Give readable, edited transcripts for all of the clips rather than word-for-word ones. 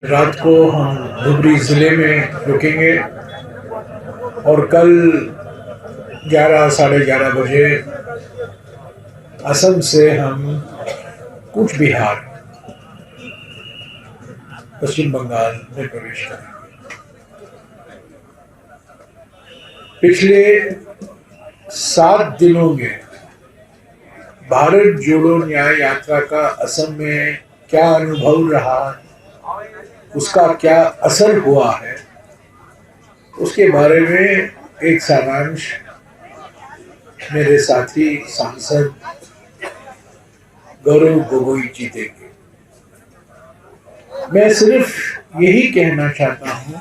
रात को हम धुबरी ज़िले में रुकेंगे और कल 11 साढ़े 11 बजे असम से हम कूच बिहार पश्चिम बंगाल में प्रवेश करेंगे। पिछले 7 दिनों में भारत जोड़ो न्याय यात्रा का असम में क्या अनुभव रहा, उसका क्या असर हुआ है, उसके बारे में एक सारांश मेरे साथी सांसद गौरव गोगोई जी देंगे। मैं सिर्फ यही कहना चाहता हूं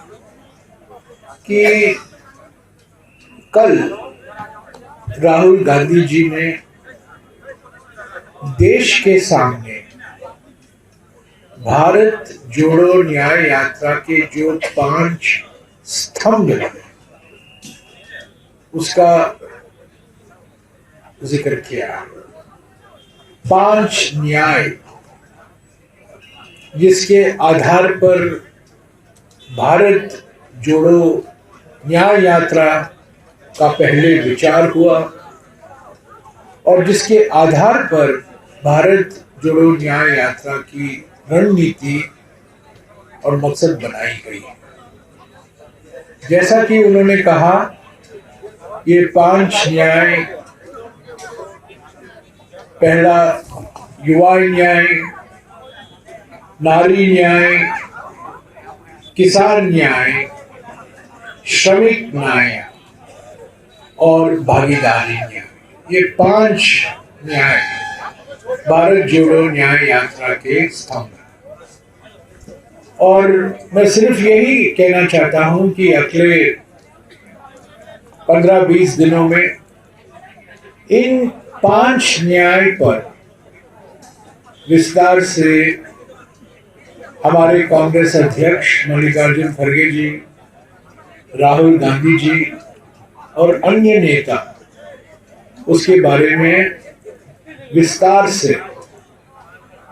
कि कल राहुल गांधी जी ने देश के सामने भारत जोड़ो न्याय यात्रा के जो 5 स्तंभ हैं उसका जिक्र किया। 5 न्याय जिसके आधार पर भारत जोड़ो न्याय यात्रा का पहले विचार हुआ और जिसके आधार पर भारत जोड़ो न्याय यात्रा की रणनीति और मकसद बनाई गई। जैसा कि उन्होंने कहा, ये 5 न्याय, पहला युवा न्याय, नारी न्याय, किसान न्याय, श्रमिक न्याय और भागीदारी न्याय, ये 5 न्याय भारत जोड़ो न्याय यात्रा के स्तंभ। और मैं सिर्फ यही कहना चाहता हूं कि अगले 15-20 दिनों में इन 5 न्याय पर विस्तार से हमारे कांग्रेस अध्यक्ष मल्लिकार्जुन खड़गे जी, राहुल गांधी जी और अन्य नेता उसके बारे में विस्तार से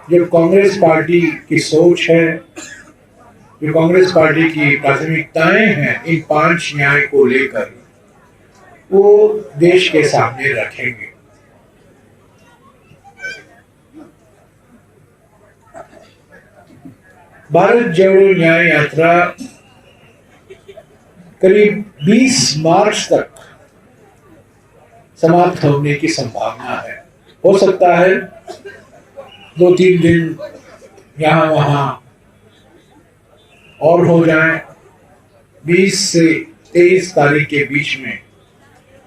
जो कांग्रेस पार्टी की सोच है, जो कांग्रेस पार्टी की प्राथमिकताएं हैं इन 5 न्याय को लेकर, वो देश के सामने रखेंगे। भारत जोड़ो न्याय यात्रा करीब 20 मार्च तक समाप्त होने की संभावना है। हो सकता है 2-3 दिन यहाँ वहाँ और हो जाए। 20 से 23 तारीख के बीच में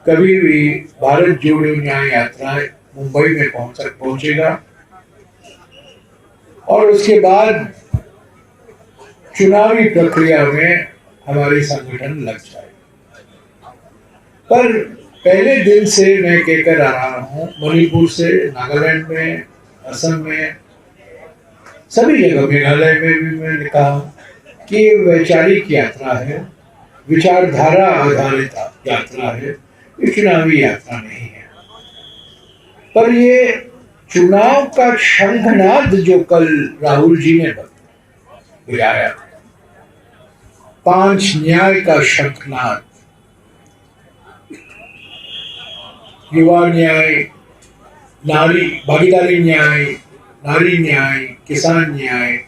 कभी भी भारत जोड़ो न्याय यात्रा मुंबई में पहुंचेगा और उसके बाद चुनावी प्रक्रिया में हमारी संगठन लग जाएगा। पर पहले दिन से मैं कहकर आ रहा हूं, मणिपुर से नागालैंड में, असम में, सभी जगह, मेघालय में भी मैंने कहा कि ये वैचारिक यात्रा है, विचारधारा आधारित यात्रा है, ये चुनावी यात्रा नहीं है। पर ये चुनाव का शंखनाद जो कल राहुल जी ने बजाया, 5 न्याय का शंखनाद, युवा न्याय, नारी भागीदारी न्याय, नारी न्याय, किसान न्याय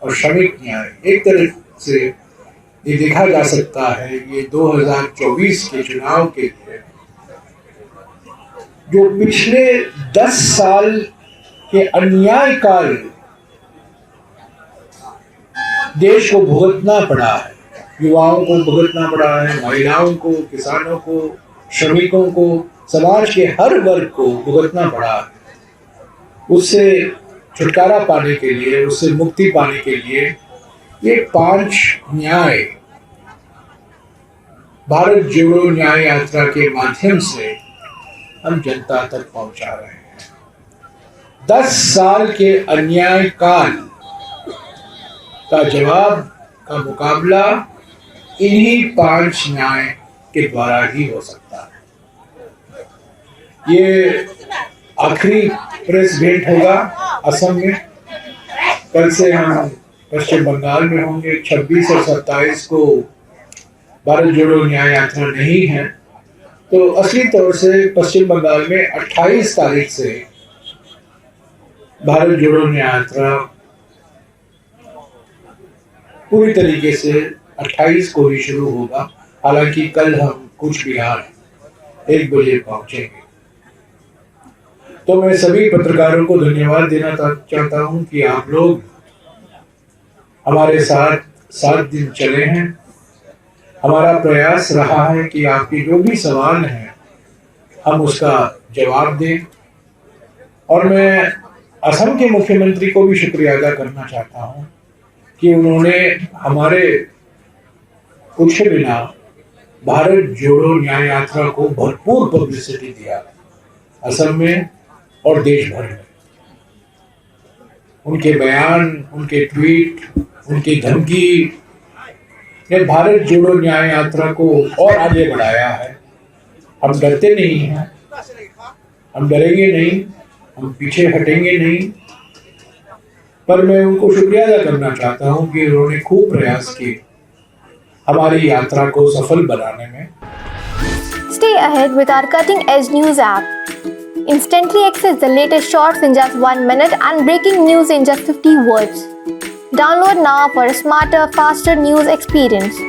और श्रमिक न्याय, एक तरह से ये देखा जा सकता है ये 2024 के चुनाव के लिए जो पिछले 10 साल के अन्याय काल देश को भुगतना पड़ा है, युवाओं को भुगतना पड़ा है, महिलाओं को, किसानों को, श्रमिकों को, समाज के हर वर्ग को भुगतना पड़ा है। उससे छुटकारा पाने के लिए, उससे मुक्ति पाने के लिए ये 5 न्याय भारत जोड़ो न्याय यात्रा के माध्यम से हम जनता तक पहुंचा रहे हैं। 10 साल के अन्याय काल का जवाब का मुकाबला इन्हीं 5 न्याय के द्वारा ही हो सकता है। ये आखिरी प्रेस भेंट होगा असम में। कल से हम पश्चिम बंगाल में होंगे। 26 और 27 को भारत जोड़ो न्याय यात्रा नहीं है, तो असली तौर से पश्चिम बंगाल में 28 तारीख से भारत जोड़ो न्याय यात्रा पूरी तरीके से 28 को ही शुरू होगा। हालांकि कल हम कूच बिहार 1 बजे पहुंचेंगे। तो मैं सभी पत्रकारों को धन्यवाद देना चाहता हूं कि आप लोग हमारे साथ 7 दिन चले हैं। हमारा प्रयास रहा है कि आपके जो भी सवाल हैं हम उसका जवाब दें। और मैं असम के मुख्यमंत्री को भी शुक्रिया अदा करना चाहता हूं कि उन्होंने हमारे पूछे बिना भारत जोड़ो न्याय यात्रा को भरपूर पब्लिसिटी दिया असम में और देश भर में। उनके बयान, उनके ट्वीट, उनकी धमकी ने भारत जोड़ो न्याय यात्रा को और आगे बढ़ाया है। हम डरते नहीं हैं, हम डरेंगे नहीं, हम पीछे हटेंगे नहीं। पर मैं उनको शुक्रिया अदा करना चाहता हूं कि उन्होंने खूब प्रयास किए हमारी यात्रा को सफल बनाने में। Stay ahead with our cutting-edge news app. Instantly access the latest shorts in just 1 minute and breaking news in just 50 words. Download now for a smarter, faster news experience.